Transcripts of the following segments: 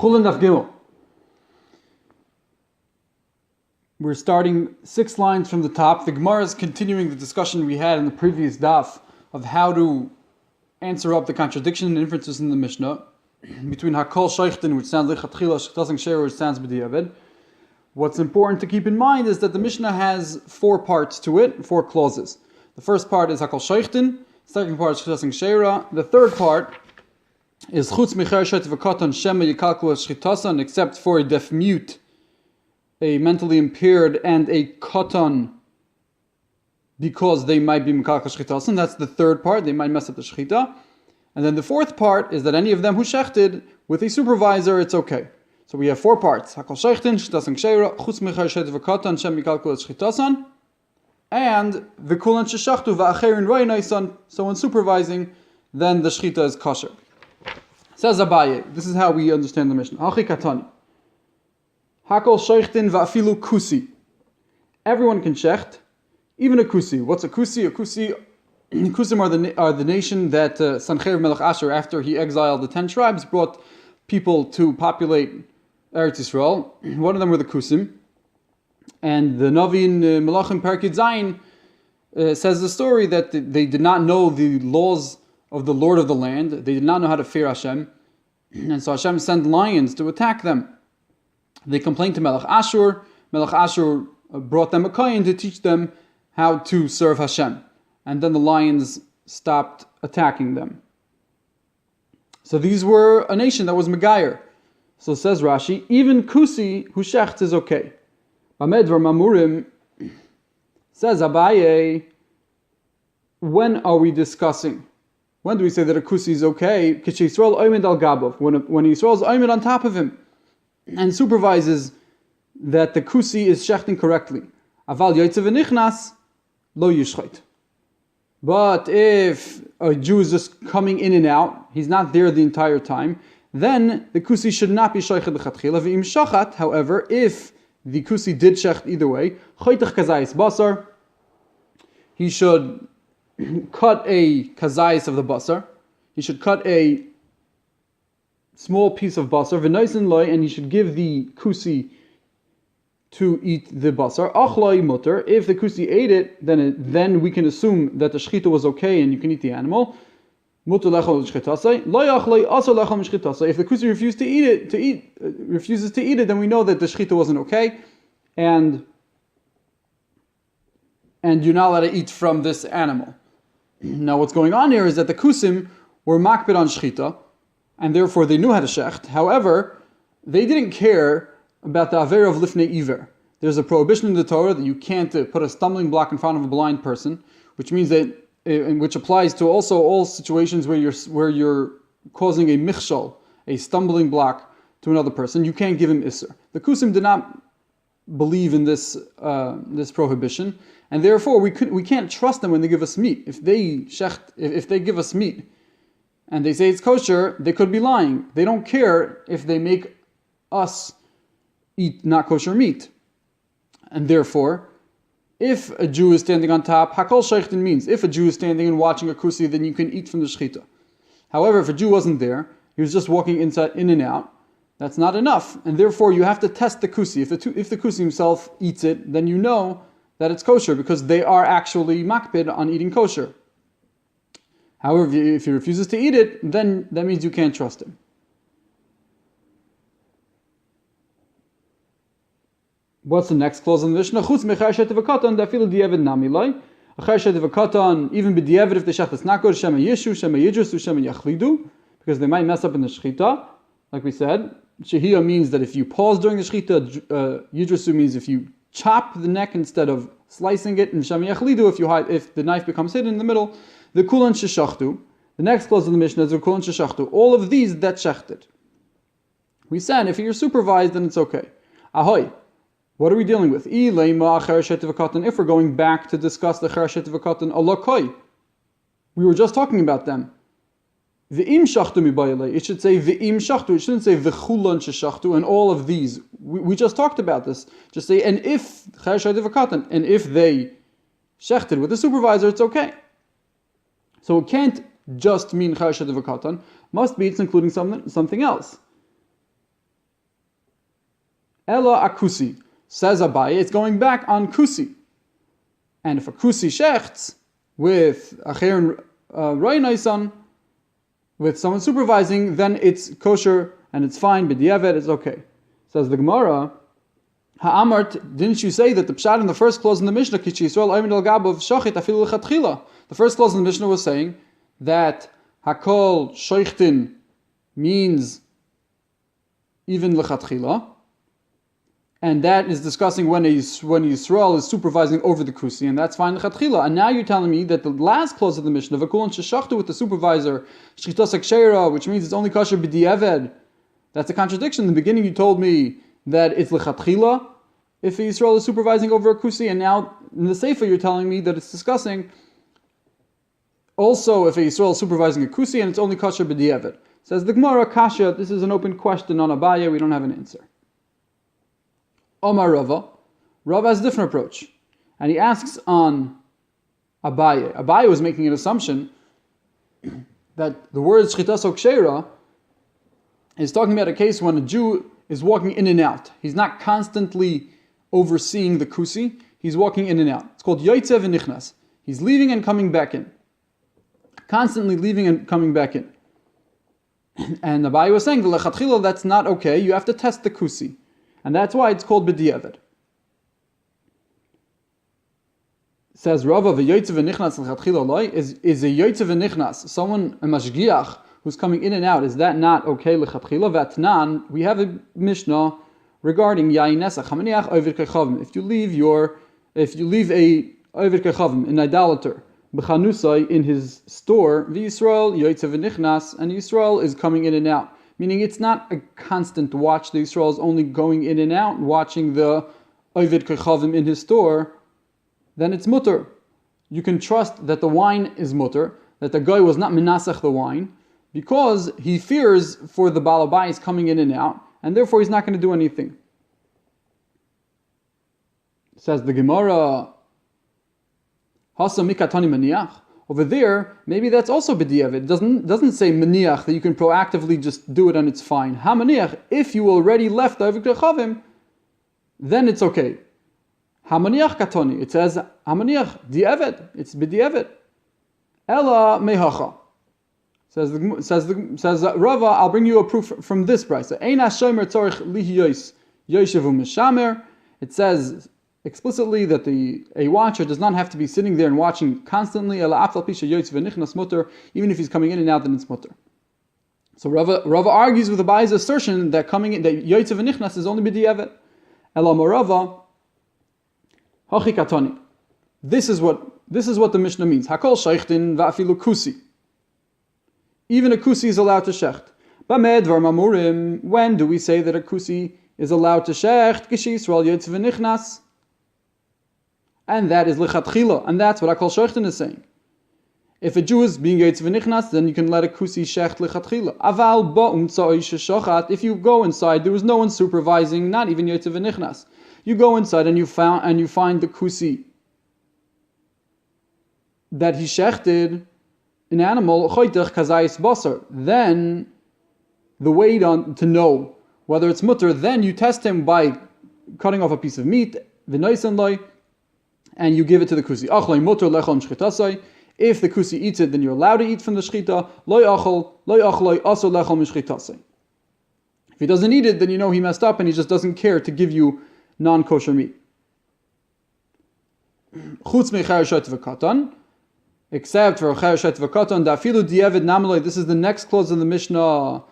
Chulin Daf Gimel. We're starting 6 lines from the top. The Gemara is continuing the discussion we had in the previous daf of how to answer up the contradiction and inferences in the Mishnah between Hakol Sheichten, which sounds like Chatchila, Shechtasing Sheira, which sounds B'diavad. What's important to keep in mind is that the Mishnah has 4 parts to it, 4 clauses. The first part is Hakol Sheichten, second part is Shechtasing Sheira, the third part is Chutz Micher Shet V'Katan Shema Yikalku Shchitasan, except for a deaf mute, a mentally impaired, and a katan, because they might be Mikalka Shchitasan. That's the third part, they might mess up the Shchita. And then the fourth part is that any of them who shechted with a supervisor, it's okay. So we have 4 parts. Hakol Sheichten, Shchtasing Sheira, Chutz Micher Shet V'Katan Shema Yikalku Shchitasan, and V'Kulan Sheshachtu V'Acherin Roinaisan. So when supervising, then the Shchita is kosher. Says Abaye, this is how we understand the Mishnah. Hachi Katani. Hakol Sheichten Va'afilu Kusi. Everyone can shecht, even a Kusi. What's a Kusi? A Kusi, Kusim are the nation that Sancheir Melech Asher, after he exiled the 10 tribes, brought people to populate Eretz Yisrael. One of them were the Kusim. And the Navi in Melachim Perkid Zayin says the story that they did not know the laws of the Lord of the land. They did not know how to fear Hashem. And so Hashem sent lions to attack them. They complained to Melech Ashur. Melech Ashur brought them a kohen to teach them how to serve Hashem. And then the lions stopped attacking them. So these were a nation that was Megayer. So says Rashi, even Kusi who shechts is okay. Bamedvar Mamurim, says Abaye, when are we discussing? When do we say that a Kusi is okay? When Yisrael is oimid on top of him and supervises that the Kusi is shechting correctly. Aval yoytze v'nichnas lo yishchait. But if a Jew is just coming in and out, he's not there the entire time, then the Kusi should not be sheichet l'chatchila. V'im shachat, however, if the Kusi did shecht either way, choytach kazayis basar, he should cut a kazayis of the basar. He should cut a small piece of basar, v'noisen loy, and he should give the Kusi to eat the basar. Achloi mutter. If the Kusi ate it, then we can assume that the shchita was okay and you can eat the animal. Mutter lechol shchitasai. Lo achloi also lechol shchitasai. If the Kusi refuses to eat it, then we know that the shchita wasn't okay, and you're not allowed to eat from this animal. Now, what's going on here is that the Kusim were makbid on shchita, and therefore they knew how to shecht. However, they didn't care about the aver of lifnei iver. There's a prohibition in the Torah that you can't put a stumbling block in front of a blind person, which means that, which applies to also all situations where you're causing a michshol, a stumbling block to another person. You can't give him isser. The Kusim did not believe in this prohibition, and therefore we can't trust them when they give us meat. If they give us meat and they say it's kosher, they could be lying. They don't care if they make us eat not kosher meat. And therefore, if a Jew is standing on top, Hakol Sheichten means if a Jew is standing and watching a Kusi, then you can eat from the Shechita. However, if a Jew wasn't there, he was just walking in and out, that's not enough. And therefore, you have to test the Kusi. If the Kusi himself eats it, then you know that it's kosher because they are actually makpid on eating kosher. However, if he refuses to eat it, then that means you can't trust him. What's the next clause in the Mishnah? Chutz mecher shet v'katan dafilu diavad namilai. Acher shet v'katan, even b'diavad if the shech is not good, shema yishu, shema yidrusu, shema yachlidu, because they might mess up in the shechita. Like we said, shehiyah means that if you pause during the shechita, yidrusu means if you chop the neck instead of slicing it, and shema yachlidu if the knife becomes hidden in the middle. The kulan sheshachtu. The next clause in the Mishnah is the kulan sheshachtu. All of these that shechted. We said if you're supervised, then it's okay. Ahoy. What are we dealing with? If we're going back to discuss the Cherashet V'Katan Alakoi, we were just talking about them. V'im shachtu mibayalei. It should say v'im shachtu. It shouldn't say v'chulan sheshachtu and all of these. We just talked about this. Just say, and if Cherashet V'Katan, and if they shechted with the supervisor, it's okay. So it can't just mean Cherashet V'Katan. Must be it's including something else. Ela akusi. Says Abaye, it's going back on kusi. And if a kusi shechts with acher roinaisan, with someone supervising, then it's kosher and it's fine, b'diavad, it's okay. Says the Gemara, Ha'amart, didn't you say that the pshat in the first clause in the Mishnah, Kichi Yisrael Oimid al Gabav Shochet Afilu Lechatchila? The first clause in the Mishnah was saying that Hakol Shoichtin means even Lechatchila, and that is discussing when Yisrael is supervising over the kusi, and that's fine Lechatchila. And now you're telling me that the last clause of the Mishnah, V'kulan Sheshachtu with the supervisor, Shchitos Akshera, which means it's only kosher b'diavad. That's a contradiction. In the beginning you told me that it's Lechatchila if Yisrael is supervising over a kusi, and now in the Sefer you're telling me that it's discussing also if a Yisrael is supervising a kusi and it's only kosher b'diavad. Says the Gemara, Kasha, this is an open question on Abaye, we don't have an answer. Omar Rava has a different approach, and he asks on Abaye. Abaye was making an assumption that the word Shchitas Okshera is talking about a case when a Jew is walking in and out. He's not constantly overseeing the kusi, he's walking in and out. It's called Yoitze v'nichnas. He's leaving and coming back in. Constantly leaving and coming back in. And Abaye was saying, V'lechatchila, that's not okay, you have to test the kusi. And that's why it's called b'diavad. Says Rava, v'yoytze v'nichnas l'chatchila loy, is a yoytze v'nichnas, someone, a mashgiach, who's coming in and out, is that not okay l'chatchila? V'atnan, we have a Mishnah regarding yayin nesach, hamaniach oived kechavim. If you leave a oived kechavim, an idolater, b'chanusai, in his store, v'Yisrael yoytze v'nichnas, and Yisrael is coming in and out. Meaning it's not a constant watch. The Yisrael is only going in and out, watching the Ovid Kechavim in his store, then it's mutter. You can trust that the wine is mutter, that the guy was not menasach the wine, because he fears for the balabais coming in and out, and therefore he's not going to do anything. Says the Gemara, Hasa mikatani maniach. Over there, maybe that's also b'diavad. It doesn't say maniach that you can proactively just do it and it's fine. Ha maniach, if you already left the Oived Kechavim, then it's okay. Ha maniach katoni, it says ha maniach diavad. It's b'diavad. Ella mehacha. Says Rava, I'll bring you a proof from this price. Ein hashomer tzorich lihiyos yoshevu mishamer. It says explicitly that a watcher does not have to be sitting there and watching constantly, even if he's coming in and out, then it's mutter. So Rava argues with the Abaye's assertion that coming in, that Yoitze v'nichnas is only b'diavad. Elam Rava, hachi katoni. This is what the Mishnah means. Hakol sheichtin va'afilu kusi. Even a kusi is allowed to shecht. Bamed var mamurim. When do we say that a kusi is allowed to shecht? Gishi Yisrael Yoitze v'nichnas. And that is lechatchila, and that's what Hakol Sheichtin is saying. If a Jew is being Yoitze v'nichnas, then you can let a kusi shecht lechatchila. Aval ba'um tzoi sheshochat. If you go inside, there was no one supervising, not even Yoitze v'nichnas. You go inside and you find the kusi that he shechted, an animal choytech kazayis basar. Then the way to know whether it's mutter, then you test him by cutting off a piece of meat, v'noisen loy, and you give it to the kusi. If the kusi eats it, then you're allowed to eat from the shchita. If he doesn't eat it, then you know he messed up and he just doesn't care to give you non-kosher meat. Except for this is the next clause of the Mishnah.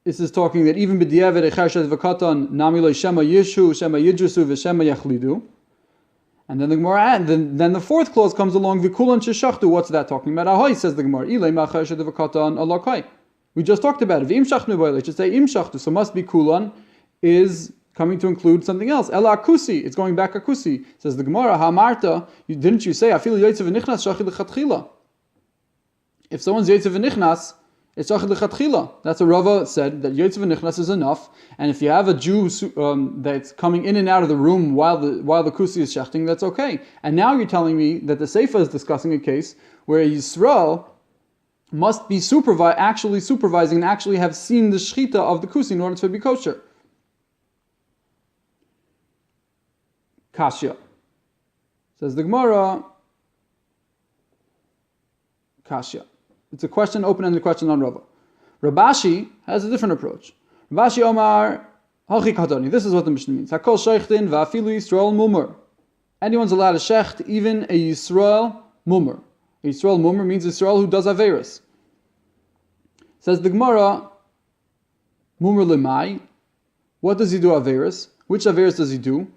This is talking that even b'diavad echar v'katan namiloi shema yishu, shema yidrusu, v'shema yachlidu. And then the Gemara, then the fourth clause comes along. V'kulan sheshachtu. What's that talking about? Ahoy, says the Gemara. Ilay ma'achar shedevakatan alakai. We just talked about it. V'im shachnu b'ilay. Just say im shachtu. So must be kulan is coming to include something else. Ela akusi. It's going back akusi. Says the Gemara. Ha'marta. Didn't you say afilu yoytze v'nichnas shachid l'chatchila? If someone's yoytze v'nichnas, it's shachid l'chatchila. That's what Rava said, that yoytze v'nichnas is enough. And if you have a Jew that's coming in and out of the room while the kusi is shechting, that's okay. And now you're telling me that the Sefer is discussing a case where Yisrael must be actually supervising and actually have seen the shechita of the kusi in order to be kosher. Kasha. Says the Gemara, Kasha. It's a question, open-ended question on Rava. Rabashi has a different approach. Rabashi Omar, Hachi Katani. This is what the Mishnah means. Hakol Sheichtin va'afilu Yisrael mumur. Anyone's allowed to shecht, even a Yisrael mumur. A Yisrael mumur means Yisrael who does averis. Says the Gemara, mumur lemai. What does he do averis? Which averis does he do?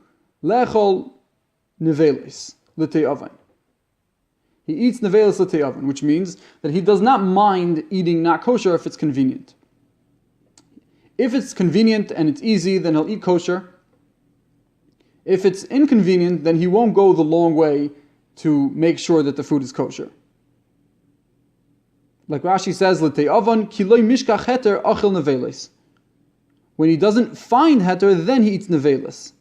Lechol nevelis l'tei oven. He eats nevelis l'tei oven, which means that he does not mind eating not kosher if it's convenient. If it's convenient and it's easy, then he'll eat kosher. If it's inconvenient, then he won't go the long way to make sure that the food is kosher. Like Rashi says, l'tei oven ki lo mishkach heter achil nevelis. When he doesn't find heter, then he eats nevelis.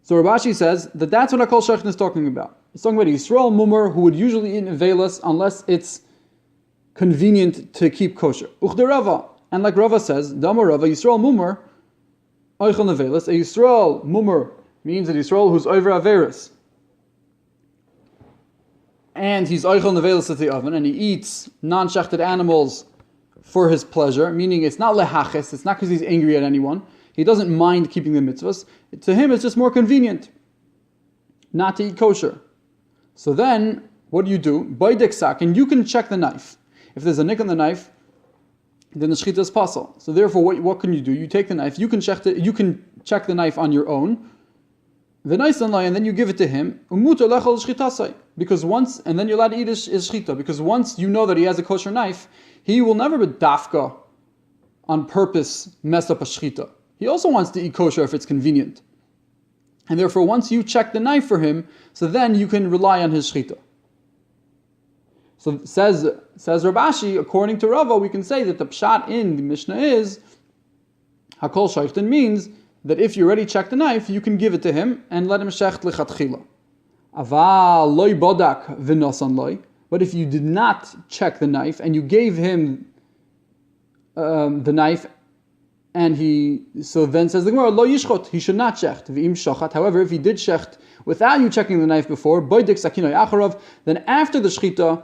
So Rabashi says that that's what Hakol Sheichtin is talking about. He's talking about a Yisrael mumur who would usually eat nevelis unless it's convenient to keep kosher. Uchde Rava, and like Rava says, Dama Rava Yisrael mumur oichel nevelis. A Yisrael mumur means a Yisrael who's over averis, and he's oichel nevelis at the oven, and he eats non-shechted animals for his pleasure. Meaning, it's not lehachis. It's not because he's angry at anyone. He doesn't mind keeping the mitzvahs. To him, it's just more convenient not to eat kosher. So then, what do? Boidek sak, and you can check the knife. If there's a nick on the knife, then the shechita is possible. So therefore, what can you do? You take the knife. You can check the knife on your own. And then you give it to him. Because once, and then you're allowed to eat his shechita. Because once you know that he has a kosher knife, he will never be dafka on purpose mess up a shechita. He also wants to eat kosher if it's convenient. And therefore, once you check the knife for him, so then you can rely on his shechita. So says Rabashi, according to Rava, we can say that the pshat in the Mishnah is, Hakol Sheichtin means that if you already checked the knife, you can give it to him and let him shecht lichatchila. Aval loy bodak v'nosan loy. But if you did not check the knife and you gave him the knife, and then says the Gemara, lo yishchot, he should not shecht. V'im shachat. However, if he did shecht without you checking the knife before, boidek sakinoy acharav, then after the shechita,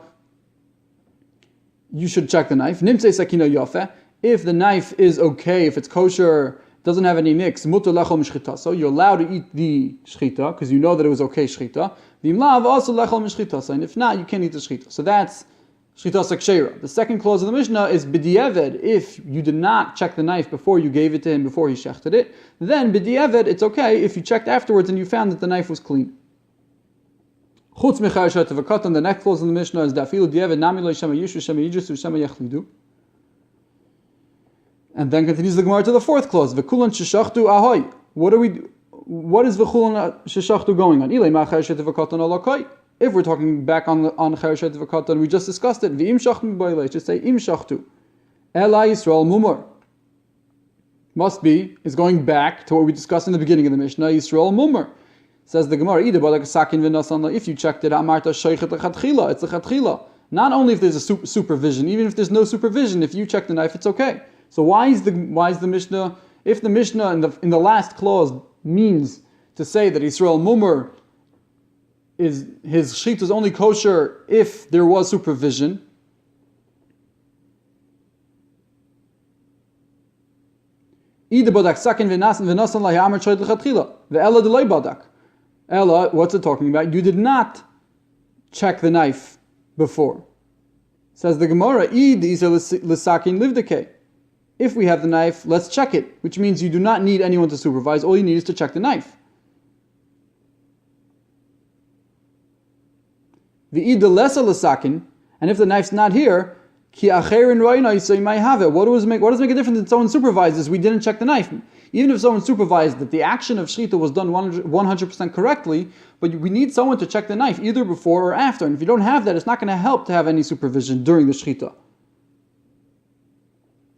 you should check the knife. Nimtzei sakinoy yofeh. If the knife is okay, if it's kosher, doesn't have any nicks, mutar lechol mishchita. So you're allowed to eat the shechita because you know that it was okay shechita. V'im lav also lechol mishchita. And if not, you can't eat the shechita. So that's shechita sakshera. The second clause of the Mishnah is b'di'eved. If you did not check the knife before you gave it to him, before he shechted it, then b'di'eved, it's okay if you checked afterwards and you found that the knife was clean. Chutz mecharishat v'katan. The next clause of the Mishnah is dafilu di'eved nami lo shema yishu shema yidrusu shema yachlidu. And then continues the Gemara to the fourth clause. V'kulan sheshachtu ahoy. What is v'kulan sheshachtu going on? Ilay ma'charishat v'katan alakai. If we're talking back on Chereshet V'Katan, we just discussed it. V'im shachtu b'ilay, just say im shachtu. Ela Yisrael mumur. Must be, is going back to what we discussed in the beginning of the Mishnah, Yisrael mumur. Says the Gemara, if you checked it, amarta sheichet l'chatchila, it's l'chatchila. Not only if there's a supervision, even if there's no supervision, if you check the knife, it's okay. So why is the Mishnah, if the Mishnah in the last clause means to say that Yisrael mumur is his shechita is only kosher if there was supervision. Ella, what's it talking about? You did not check the knife before. Says the Gemara, if we have the knife, let's check it, which means you do not need anyone to supervise. All you need is to check the knife. And if the knife's not here, what does make a difference if someone supervises? We didn't check the knife. Even if someone supervised that the action of shechita was done 100% correctly, but we need someone to check the knife either before or after. And if you don't have that, it's not going to help to have any supervision during the shechita.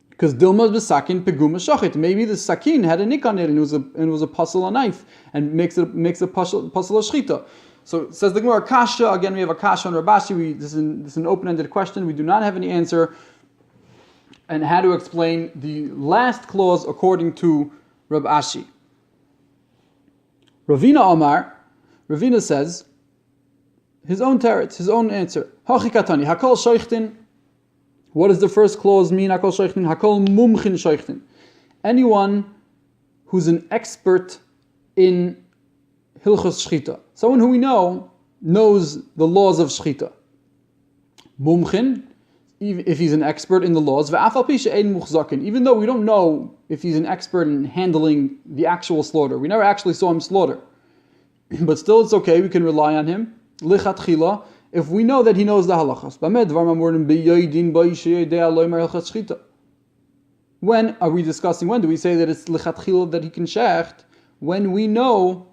Because dilma b'sakin peguma shachit. Maybe the sakin had a nick on it and it was a puzzle a knife and makes a puzzle a shechita. So it says the Gemara kasha. Again, we have a kasha on Rabashi. This is an open-ended question. We do not have any answer. And how to explain the last clause according to Rabashi. Ravina Omar, Ravina says, his own teretz, his own answer. Hachikatani, hakol shoichtin. What does the first clause mean? Hakol shoichtin, hakol mumchin shoichtin. Anyone who's an expert in hilchos shchita, someone who we know knows the laws of shchita. Mumchin, if he's an expert in the laws, ve'afal pi she'ein muchzakin, even though we don't know if he's an expert in handling the actual slaughter. We never actually saw him slaughter. But still it's okay, we can rely on him. Lichatchila, if we know that he knows the halachas. When are we discussing? When do we say that it's lichatchila that he can shecht? When we know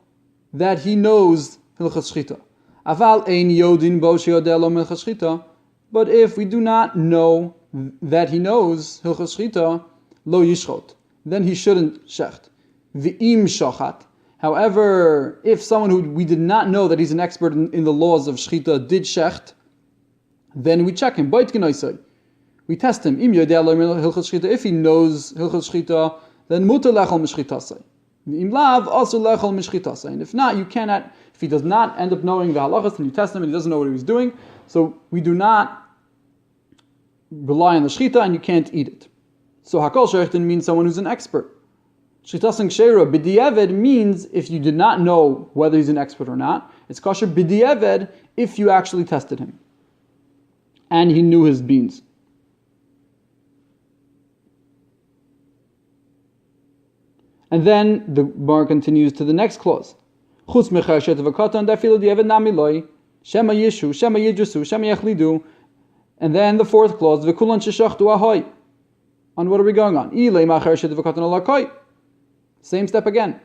that he knows hilchas shchita. Aval ein yodin bo sheyodeh lo hilchas shchita. But if we do not know that he knows hilchas shchita, lo yishchot, then he shouldn't shecht. V'im shachat. However, if someone who we did not know that he's an expert in the laws of shchita did shecht, then we check him. We test him. If he knows hilchas shchita, then mutar lechol mishchitasai. And if not, you cannot. If he does not end up knowing the halachas, then you test him and he doesn't know what he was doing. So we do not rely on the shchita, and you can't eat it. So hakol shechtin means someone who's an expert. Shchitas and ksheira b'di'eved means if you did not know whether he's an expert or not. It's kosher b'di'eved if you actually tested him and he knew his beans. And then the bar continues to the next clause. Chutz mechashet v'katan dafilu di'eved nami loy shema yishu shema yidrusu shema yachlidu. And then the fourth clause v'kulan sheshachtu ahoy. On what are we going on? Ilay machashet v'katan alakoy. Same step again.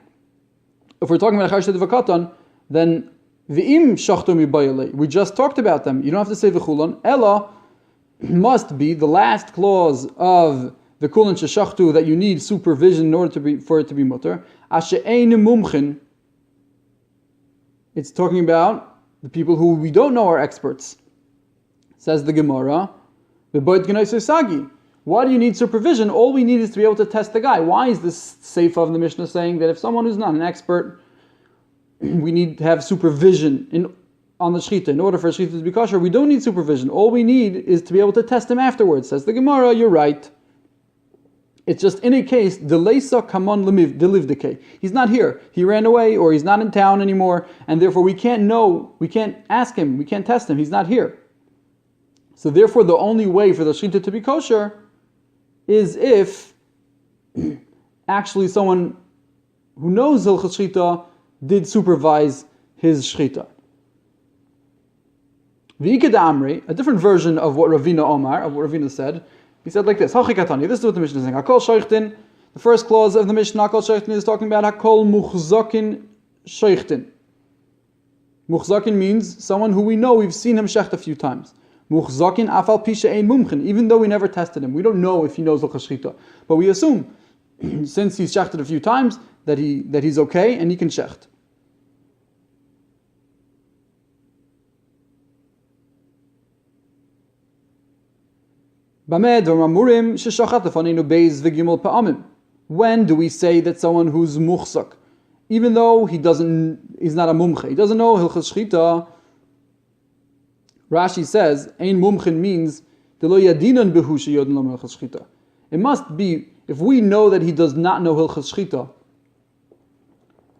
If we're talking about Chashet V'Katan, then V'im Shachtu Mibayalei. We just talked about them. You don't have to say V'chulan. Ella must be the last clause of the Kulan Sheshachtu that you need supervision in order for it to be mutter. Ashe'ein mumchin. It's talking about the people who we don't know are experts. Says the Gemara, Bebeit G'nai Sagi. Why do you need supervision? All we need is to be able to test the guy. Why is this seifa of the Mishnah saying that if someone who's not an expert, we need to have supervision on the shechita? In order for a shechita to be kosher, we don't need supervision. All we need is to be able to test him afterwards. Says the Gemara, you're right. It's just in a case, deleisa kamon delivdike. He's not here. He ran away, or he's not in town anymore, and therefore we can't know, we can't ask him, we can't test him. He's not here. So therefore, the only way for the shechita to be kosher is if actually someone who knows hilchas shchita did supervise his shchita. V'iked amri, a different version of what Ravina Omar, of what Ravina said, he said like this, Hachikatani, this is what the Mishnah is saying, Hakol shoichtin, the first clause of the Mishnah, Hakol shoichtin, is talking about Hakol muchzakin shoichtin. Muchzakin means someone who we know, we've seen him shecht a few times. Muchzakin afal pisha ein mumchin, even though we never tested him. We don't know if he knows hilchas shchita. But we assume, since he's shechted a few times, that he's okay and he can shecht. When do we say that someone who's muchzak, even though he's not a mumche, he doesn't know hilchas shchita? Rashi says, Ein mumchin means it must be, if we know that he does not know hilchas shchita,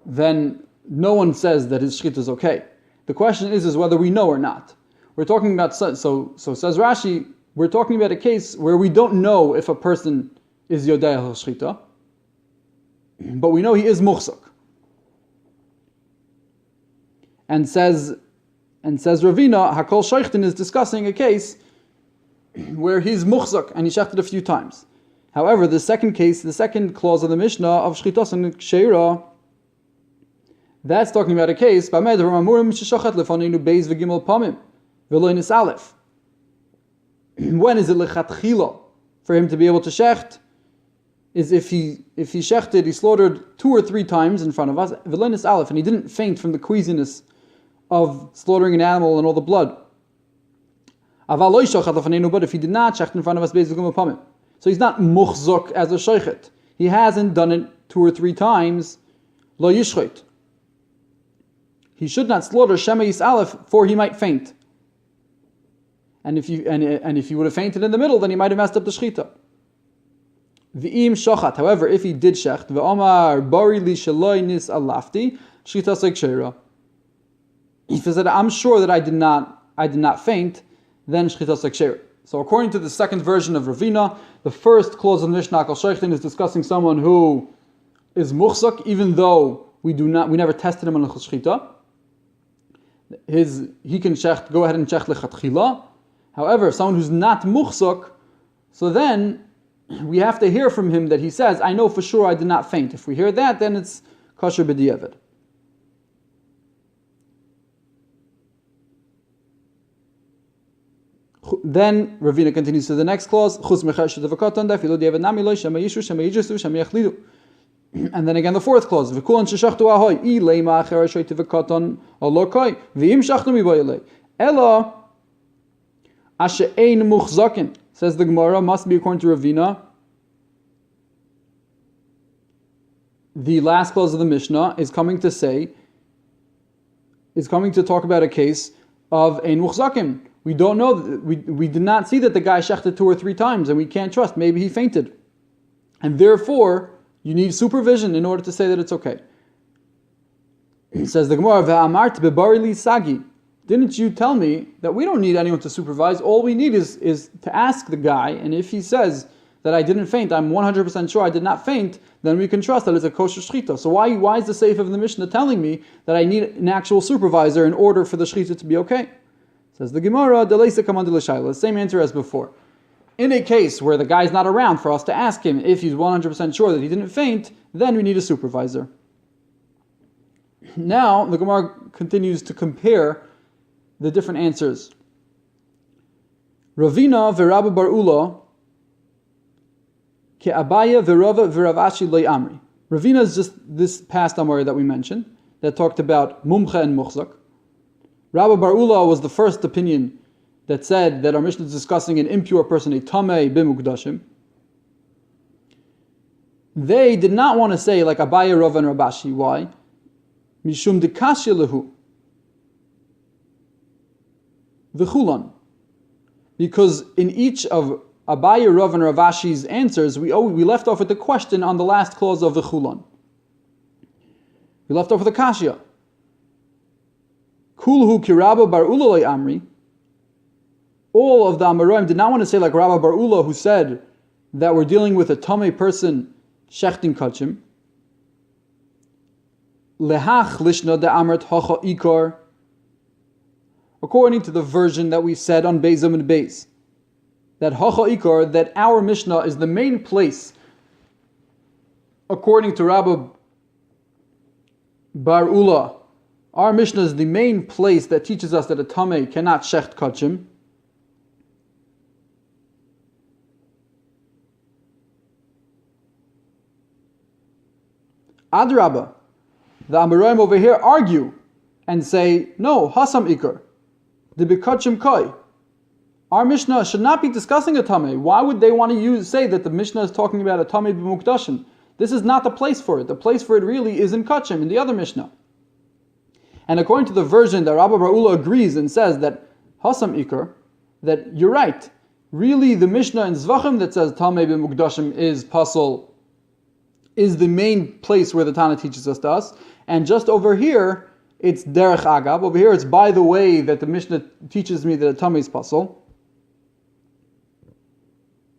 then no one says that his shchita is okay. The question is whether we know or not. We're talking about, so says Rashi, we're talking about a case where we don't know if a person is yodei hilchas shchita, but we know he is muchzak. And says Ravina, Hakol Sheichtin is discussing a case where he's muchzak and he shechted a few times. However, the second case, the second clause of the Mishnah of Shchitas and Ksheira, that's talking about a case when is it lechatchila for him to be able to shecht? Is if he shechted, he slaughtered 2 or 3 times in front of us, and he didn't faint from the queasiness of slaughtering an animal and all the blood. But if he did not shecht in front of us, so he's not muchzok as a sheichet. He hasn't done it 2 or 3 times. Lo yishchot. he should not slaughter Shema Yis Aleph, for he might faint. And if he would have fainted in the middle, then he might have messed up the shechita. V'im shochat. However, if he did shecht, ve'omar bari li sheloi nis alafti, shechita seikshera. If he said, I'm sure that I did not faint, then shechita seikshera. So according to the second version of Ravina, the first clause of Mishnah Kol Sheichtin is discussing someone who is muchzak, even though we never tested him on the shechita. He can go ahead and shecht lechatchila. However, someone who's not muchzak, so then we have to hear from him that he says, I know for sure I did not faint. If we hear that, then it's kosher b'diavad. Then Ravina continues to the next clause. And then again the fourth clause. Ella Ashe'ein muchzakin, says the Gemara, must be according to Ravina. The last clause of the Mishnah is coming to talk about a case of ein muchzakin. We don't know, we did not see that the guy shechted 2 or 3 times, and we can't trust. Maybe he fainted. And therefore, you need supervision in order to say that it's okay. Says the Gemara, Ve'amart bebari li sagi. Didn't you tell me that we don't need anyone to supervise? All we need is to ask the guy, and if he says that I didn't faint, I'm 100% sure I did not faint, then we can trust that it's a kosher shechita. So why is the Seif of the Mishnah telling me that I need an actual supervisor in order for the shechita to be okay? Says the Gemara, the same answer as before. In a case where the guy's not around for us to ask him if he's 100% sure that he didn't faint, then we need a supervisor. Now, the Gemara continues to compare the different answers. Ravina v'Rabbi Bar Ula ke Abaya v'Rava v'Rav Ashi lo amri. Ravina is just this past Amari that we mentioned, that talked about mumcha and muchzak. Rabbi Bar Ula was the first opinion that said that our Mishnah is discussing an impure person, a tamei b'mukdashim. They did not want to say like Abaya, Rava, and Rabashi. Why? Mishum dekashya lehu v'chulan. Because in each of Abaya, Rav, and Ravashi's answers, we left off with the question on the last clause of v'chulan. We left off with the kashya. Kulhu ki Rabbi Bar Ula amri. All of the Amoraim did not want to say like Rabbi Bar Ula, who said that we're dealing with a tamei person shechting kachim. Lehach lishna de amrat hacha ikar. According to the version that we said on Beizam and Beiz, that hacha ikar, that our Mishnah is the main place, according to Rabbi Bar Ula, our Mishnah is the main place that teaches us that a tamei cannot shecht kachim. Adrabah, the Amoraim over here argue and say, no, hasam ikar, the bikachim koi. Our Mishnah should not be discussing a tamei. Why would they want to say that the Mishnah is talking about a tamei b'mukdashim? This is not the place for it. The place for it really is in kachim, in the other Mishnah. And according to the version that Rabbi Bar Ula agrees and says that hasam ikar, that you're right. Really, the Mishnah in Zvachim that says tamei b'mukdashim is pasol, is the main place where the Tana teaches us. And just over here, it's derech agab. Over here, it's by the way that the Mishnah teaches me that a tamei is pasol.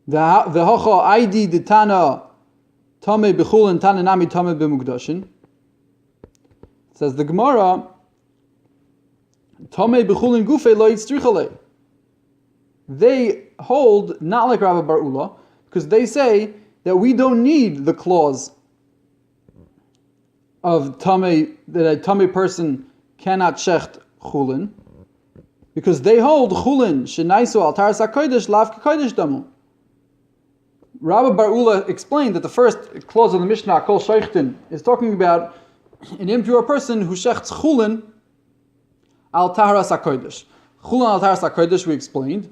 The hacha aidi de Tana tamei b'chulin Tana nami tamei b'mukdashin. Says the Gemara, tamei b'chulin gufei lo yitzrichalei. They hold not like Rabbi Bar Ula, because they say that we don't need the clause of tamei, that a tamei person cannot shecht chulin, because they hold chulin shenaisu al taras hakodesh lav kekodesh damu. Rabbi Bar Ula explained that the first clause of the Mishnah, Kol Sheichtin, is talking about an impure person who shechts chulin al taras hakodesh. Chulin al taras hakodesh, we explained,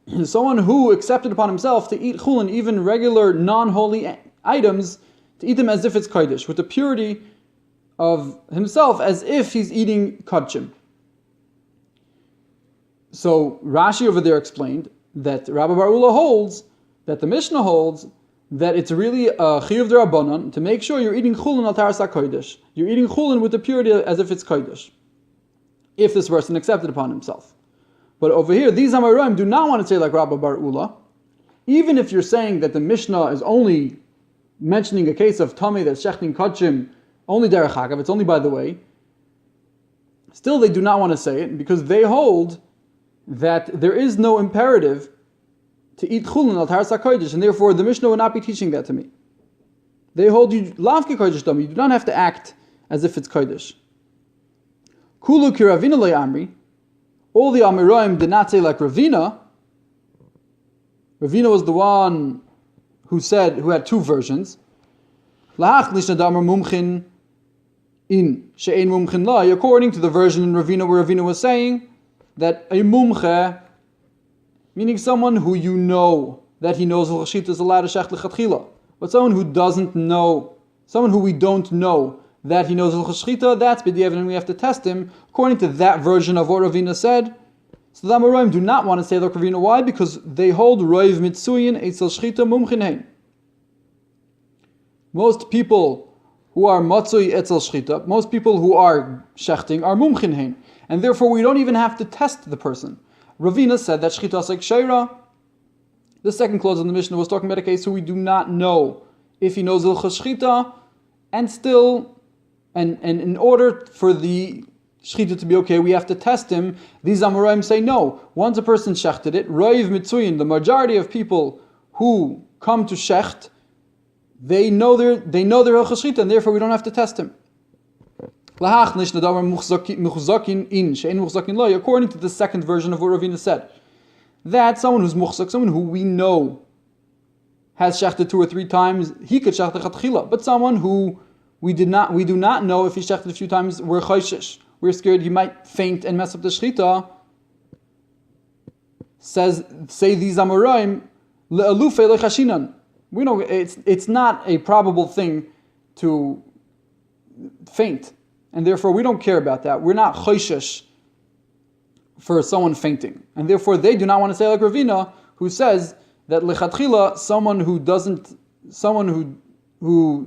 is someone who accepted upon himself to eat chulin, even regular non-holy items, to eat them as if it's kodesh, with the purity of himself as if he's eating kodshim. So Rashi over there explained that Rabbi Bar Ula holds, that the Mishnah holds, that it's really a chiyuv d'Rabbanan to make sure you're eating chulin al taras hakodesh. You're eating chulin with the purity as if it's kodesh, if this person accepted upon himself. But over here, these Amoraim do not want to say like Rabbi Bar Ula. Even if you're saying that the Mishnah is only mentioning a case of Tomei that's shechting kodshim, only derech hagav, it's only by the way, still they do not want to say it because they hold that there is no imperative to eat chulin al taras hakodesh, and therefore the Mishnah would not be teaching that to me. They hold you lavke kodesh dami, you do not have to act as if it's kodesh. Kulu ki Ravina lo amri, all the Amoraim did not say like Ravina. Ravina was the one who had two versions. Lahach lishna damar mumchin in she'ein mumchin la, according to the version in Ravina where Ravina was saying that a mumche, meaning someone who you know that he knows l'chashita is allowed to shech l'chatchila, but someone who doesn't know, someone who we don't know that he knows l'chashita, that's b'diavad and we have to test him according to that version of what Ravina said. So the Amoraim do not want to say like Ravina. Why? Because they hold roiv mitzuyin eitzel shchita mumchin hein. Most people who are matzui etzel shchita, most people who are shechting are mumchin hein, and therefore we don't even have to test the person. Ravina said that shchita is like sheira. The second clause in the Mishnah was talking about a case who we do not know if he knows ilchas shchita, and still, and in order for the shchita to be okay, we have to test him. These Amoraim say no. Once a person shechted it, roiv mitzuyin, the majority of people who come to shecht, they know their hilchos shchita, and therefore we don't have to test him. According to the second version of what Ravina said, that someone who's muchzak, someone who we know has shechted 2 or 3 times, he could shecht lechatchila. But someone who we do not know if he shechted a few times, we're chayshish. We're scared he might faint and mess up the shechita. Say these Amoraim, le'alufei lechashinan. We know it's not a probable thing to faint, and therefore we don't care about that. We're not chayshish for someone fainting, and therefore they do not want to say like Ravina, who says that lechatchila, someone who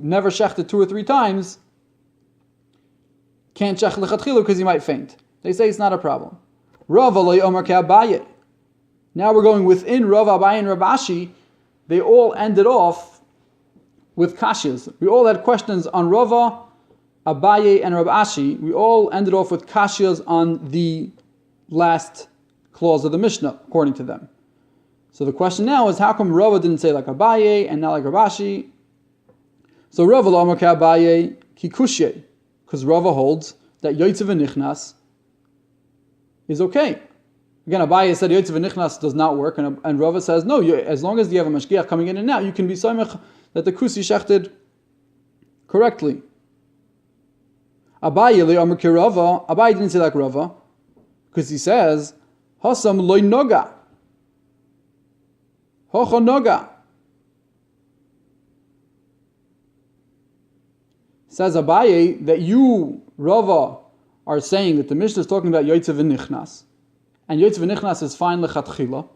never shechted 2 or 3 times can't shech lechatchila because he might faint. They say it's not a problem. Rav alay omar ke'abaye. Now we're going within Rav, Abaye, and Rav Ashi. They all ended off with kashiyas. We all had questions on Rava, Abaye, and Rav Ashi. We all ended off with kashiyas on the last clause of the Mishnah, according to them. So the question now is, how come Rava didn't say like Abaye and not like Rav Ashi? So Rava lo amar ke'abaye ki kushye, because Rava holds that Yotze v'nichnas is okay. Again, Abaye said Yotze v'nichnas does not work, and Rava says, no, as long as you have a mashgiach coming in and out, you can be samech that the kusi shechted correctly. Abaye le'amar ki Rava, Abaye didn't say like Rava, because he says, Hasam loy noga. Hocha noga. Says Abaye that you, Rava, are saying that the Mishnah is talking about Yotze v'nichnas, and Yotze v'nichnas is fine lechatchila,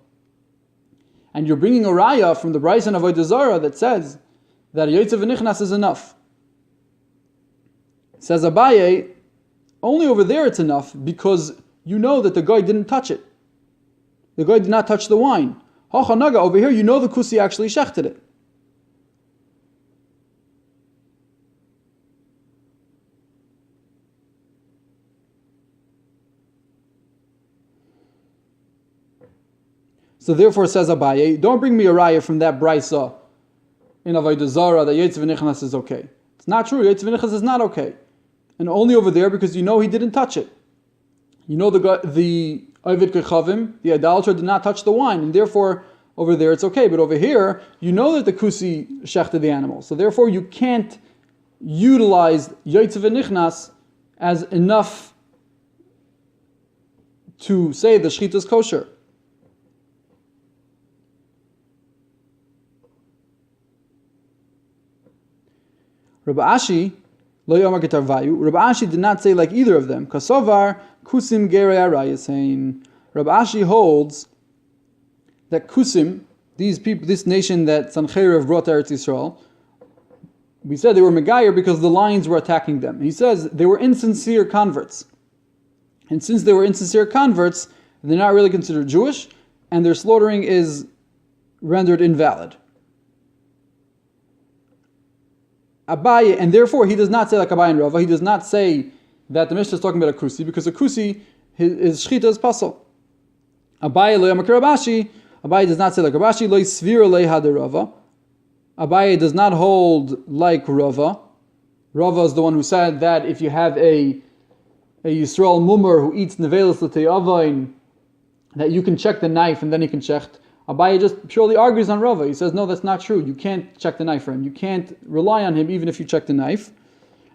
and you're bringing a raya from the Bryson of Avodah Zarah that says that Yotze v'nichnas is enough. Says Abaye, only over there it's enough because you know that the guy didn't touch it. The guy did not touch the wine. Hocha naga, over here you know the kusi actually shechted it. So therefore, says Abaye, don't bring me a raya from that brisa in Avodah Zarah that Yotze v'nichnas is okay. It's not true. Yotze v'nichnas is not okay, and only over there because you know he didn't touch it. You know the Ovid Kechavim, the idolater, did not touch the wine, and therefore over there it's okay. But over here, you know that the kusi shechted the animal, so therefore you can't utilize Yotze v'nichnas as enough to say the shechita is kosher. Rabbi Ashi Lo yomar ketarvayu. Rabbi Ashi did not say like either of them. Kasovar kusim gerei arayasein. Rabbi Ashi holds that kusim, these people, this nation that Sancheirav brought to Eretz Yisrael, we said they were Megayer because the lions were attacking them. He says they were insincere converts. And since they were insincere converts, they're not really considered Jewish, and their slaughtering is rendered invalid. Abaye, and therefore he does not say like Abaye and Rava, he does not say that the Mishnah is talking about a kusi, because a kusi, his shchita is pasal. Abaye lo yamakir Rabashi, Abaye does not say like Rabashi, lo yisvira leha de Rava. Abaye does not hold like Rava. Rava is the one who said that if you have a Yisrael mummer who eats nevelis l'teyavain, that you can check the knife and then he can check. Abaye just purely argues on Rava. He says, no, that's not true. You can't check the knife for him. You can't rely on him even if you check the knife.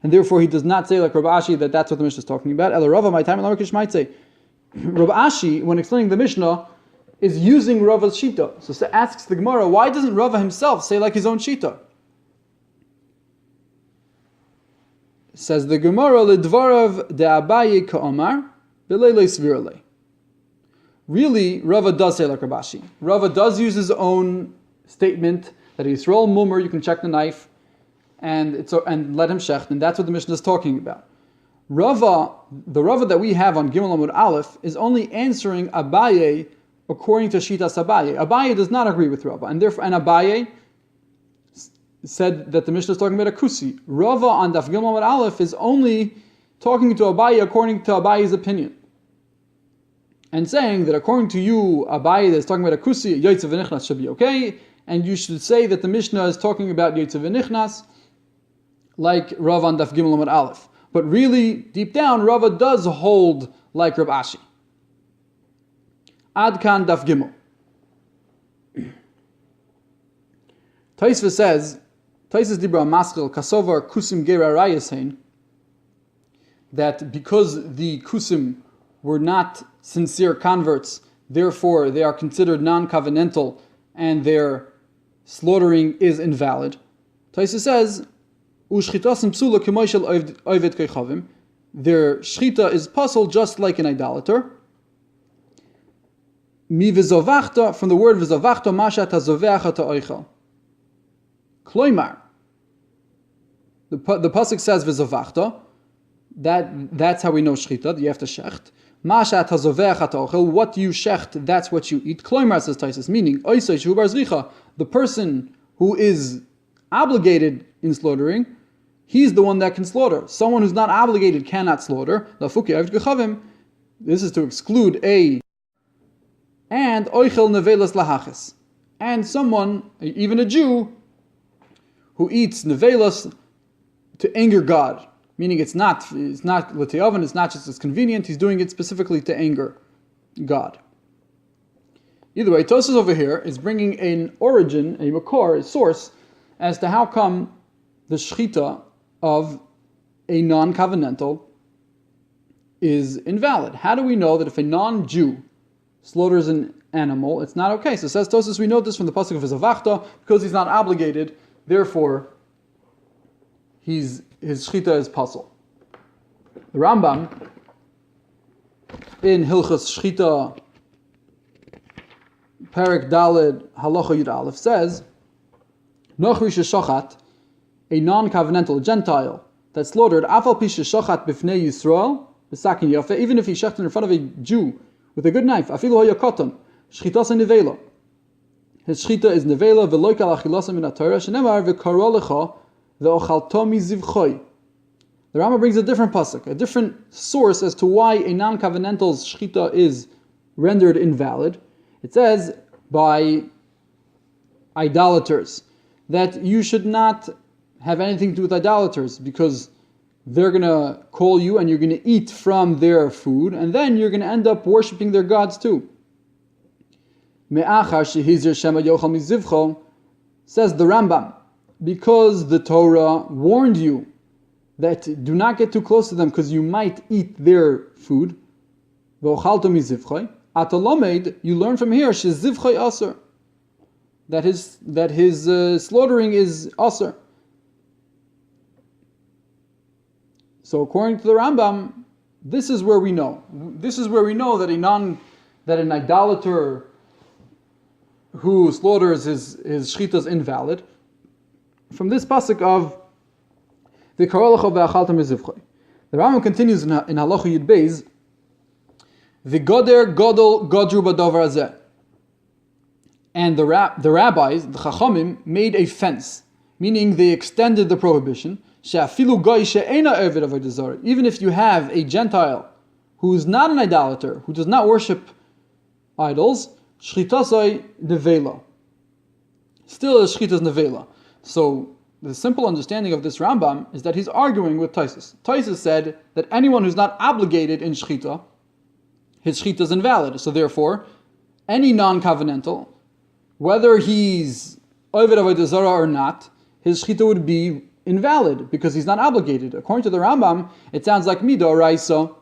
And therefore he does not say like Rabbi Ashi that that's what the Mishnah is talking about. Ela Rava, my time, might say. Rabbi Ashi, when explaining the Mishnah, is using Rava's Shita. So asks the Gemara, why doesn't Rava himself say like his own Shita? Says the Gemara, Lidvarav de Abaye ka'omar, b'leilei sviralei. Really, Rava does say like Rabbi Ashi. Rava does use his own statement that a Yisrael mummer, you can check the knife, and let him shecht, and that's what the Mishnah is talking about. Rava, the Rava that we have on Gimel Amud Aleph, is only answering Abaye according to Shitas Abaye. Abaye does not agree with Rava, and therefore, and Abaye said that the Mishnah is talking about a kusi. Rava on Daf Gimel Amud Aleph is only talking to Abaye according to Abaye's opinion, and saying that according to you, Abaye is talking about a kusi, Yotze v'nichnas should be okay, and you should say that the Mishnah is talking about Yotze v'nichnas, like Rava on Daf Gimel Amud Aleph. But really, deep down, Rava does hold like Rabbi Ashi. Ad kan Daf Gimel. Taisva says, Taisva's Dibra Maskil Kasovar Kusim Gera Rayasein, that because the Kusim were not sincere converts, therefore they are considered non-covenantal and their slaughtering is invalid. Taisva says, their shchita is puzzle just like an idolater. Mi v'zovachta, from the word v'zovachta, mashat hazoveach ha'oichel. Kloimar. The pasuk says v'zovachta. That's how we know shchita, that you have to shecht. Mashat hazoveach ha'oichel, what you shecht, that's what you eat. Kloimar, says Taisus, meaning, oisay shu bar zricha, the person who is obligated in slaughtering, he's the one that can slaughter. Someone who's not obligated cannot slaughter. This is to exclude and oichel nevelas lahachis. And someone, even a Jew, who eats nevelas to anger God. Meaning it's not l'te'oven, it's not just as convenient, he's doing it specifically to anger God. Either way, Tosas over here is bringing an origin, a makor, a source, as to how come the shchita of a non-covenantal is invalid. How do we know that if a non-Jew slaughters an animal, it's not okay? So says Tosas, we know this from the pasuk of Zavachta, because he's not obligated, therefore his shchita is puzzle. The Rambam in Hilchas Shchita Perek Daled Halacha Yud Aleph says, Nochri sheshachat, a non-covenantal Gentile that slaughtered afal pi sheshachat b'fnei Yisrael b'sakin yafe, even if he shechted in front of a Jew with a good knife, afilu hoya koton, shchitas nevela. His shchita is nevela v'loy kal achilasa min haTorah shenemar v'karo lecha ve'ochalto mizivchoi. The Rambam brings a different pasuk, a different source as to why a non-covenantal's shchita is rendered invalid. It says by idolaters that you should not have anything to do with idolaters because they're going to call you and you're going to eat from their food and then you're going to end up worshipping their gods too. Says the Rambam, because the Torah warned you that do not get too close to them because you might eat their food. You learn from here that his slaughtering is aser. So according to the Rambam, this is where we know. This is where we know that an idolater who slaughters his shchita is invalid. From this pasuk of the Korelecha ve'achalta mizivchoi. The Rambam continues in Halacha Yud Beis, V'goder godol godru b'davar hazeh. And the rabbis, the Chachamim, made a fence, meaning they extended the prohibition. She'afilu goy she'ena eved avodah zarah. Even if you have a Gentile who is not an idolater, who does not worship idols, shchitasai nevela. Still, a shchita is nevela. So the simple understanding of this Rambam is that he's arguing with Taisus. Taisus said that anyone who's not obligated in shchita, his shchita is invalid. So therefore, any non-covenantal, whether he's oved avodah zarah or not, his shchita would be invalid because he's not obligated. According to the Rambam, it sounds like midoraisa.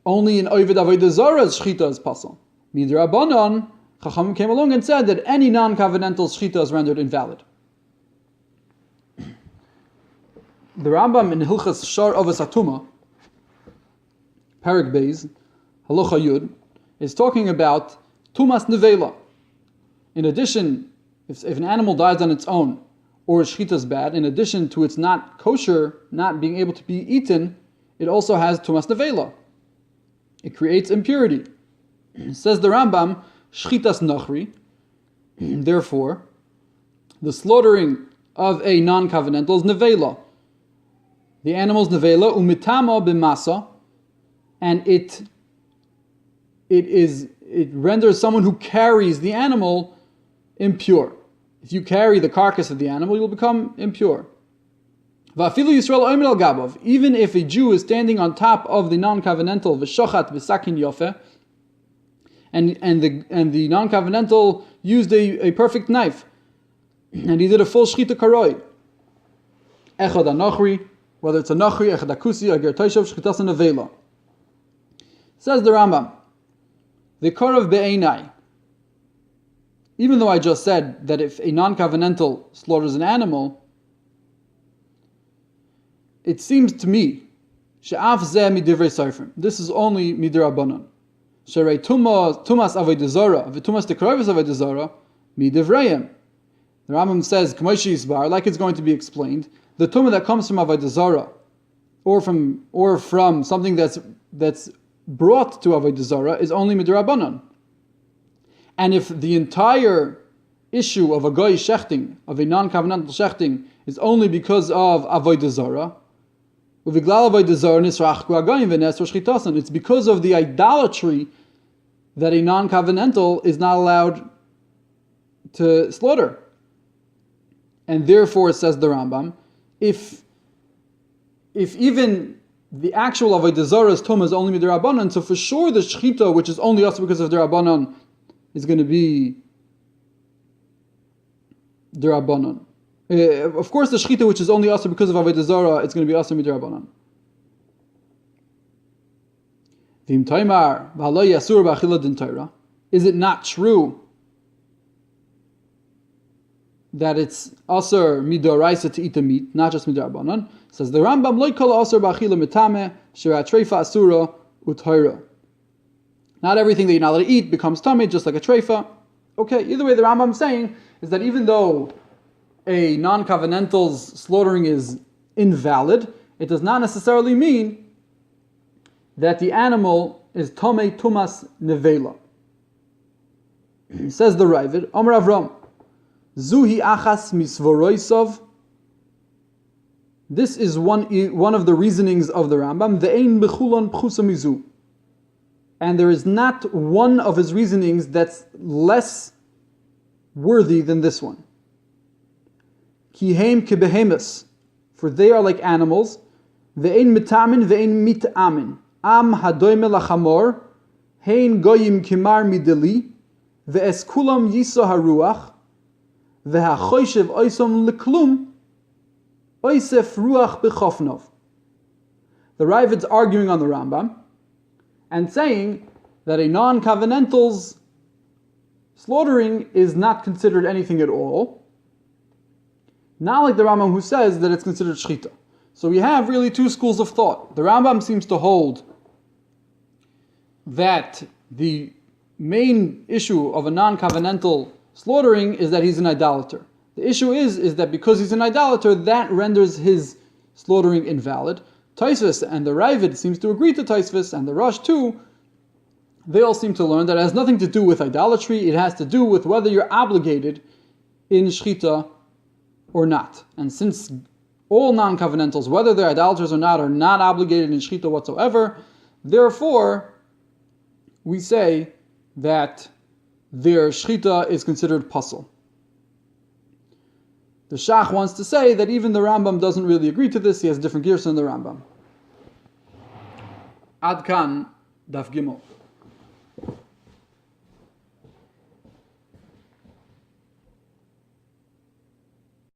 Only in oved avodah zarah's shchita is pasal. Midrabanan, Chachamim came along and said that any non-covenantal shchita is rendered invalid. The Rambam in Hilchas Shar Avos Hatuma, Parak Beis, Halacha Yud, is talking about Tumas Nevela. In addition, if an animal dies on its own, or its shchita is bad, in addition to its not kosher, not being able to be eaten, it also has Tumas Nevela. It creates impurity. Says the Rambam, Shchitas Nachri, therefore, the slaughtering of a non-covenantal is Nevela. The animal's nevela umitama b'masa, and it renders someone who carries the animal impure. If you carry the carcass of the animal, you'll become impure. Va'afilu Yisrael omer al gabav, even if a Jew is standing on top of the non-covenantal v'shochat b'sakin yofeh, and the non-covenantal used a perfect knife, and he did a full shchita karoi. Echad anochri, whether it's a nachri, echad akusi, or ger toishav, shchitas nevela. Says the Rambam, the korav be'einai. Even though I just said that if a non-covenantal slaughters an animal, it seems to me, she'af zeh midivrei sarfim. This is only midrabanan. Sherei tumas avodah zarah, v'tumas tekrovis avodah zarah, midivreim. The Rambam says, K'moishi Yisbar, like it's going to be explained, the tumah that comes from avodah zarah, or from something that's brought to avodah zarah, is only midrabanan. And if the entire issue of a goy shechting, of a non-covenantal shechting, is only because of avodah zarah, it's because of the idolatry that a non-covenantal is not allowed to slaughter. And therefore, says the Rambam, if even the actual avodah zarah's tumah is only midrabanan, so for sure the shechita, which is only also because of derabanan, is going to be derabanan. Of course, the shechita, which is only also because of avodah zarah, it's going to be also midrabanan. Is it not true that it's asur midoraisa to eat the meat, not just midrabanan? Says the Rambam, loy kol asur b'achila mitame shera treifa asura u'toira. Not everything that you're not allowed to eat becomes tamid, just like a treifa. Okay, either way, the Rambam is saying is that even though a non-covenantal's slaughtering is invalid, it does not necessarily mean that the animal is tomei tumas nevela. Says the Ravid, Amar Avram, Zuhi achas misvoroisov. This is one of the reasonings of the Rambam. Ve'ein bechulon pchusa mizu. And there is not one of his reasonings that's less worthy than this one. Ki heim kebehemus, for they are like animals. Ve'ein mitamin ve'ein mitamin. Am hadoime lachamor, hein goyim kimar mideli, ve'es kulam yiso haruach, ve'hachoyshev oisom leklum, oisef ruach bechofnov. The Ravid's arguing on the Rambam and saying that a non-covenantal's slaughtering is not considered anything at all. Not like the Rambam who says that it's considered shchita. So we have really two schools of thought. The Rambam seems to hold that the main issue of a non-covenantal slaughtering is that he's an idolater. The issue is that because he's an idolater, that renders his slaughtering invalid. Taisvis and the Ravid seems to agree to Taisvis, and the Rosh too. They all seem to learn that it has nothing to do with idolatry. It has to do with whether you're obligated in shchita or not. And since all non-covenantals, whether they're idolaters or not, are not obligated in shchita whatsoever, therefore we say that their shchita is considered pasul. The Shach wants to say that even the Rambam doesn't really agree to this. He has different gears than the Rambam. Ad kan, Daf Gimel.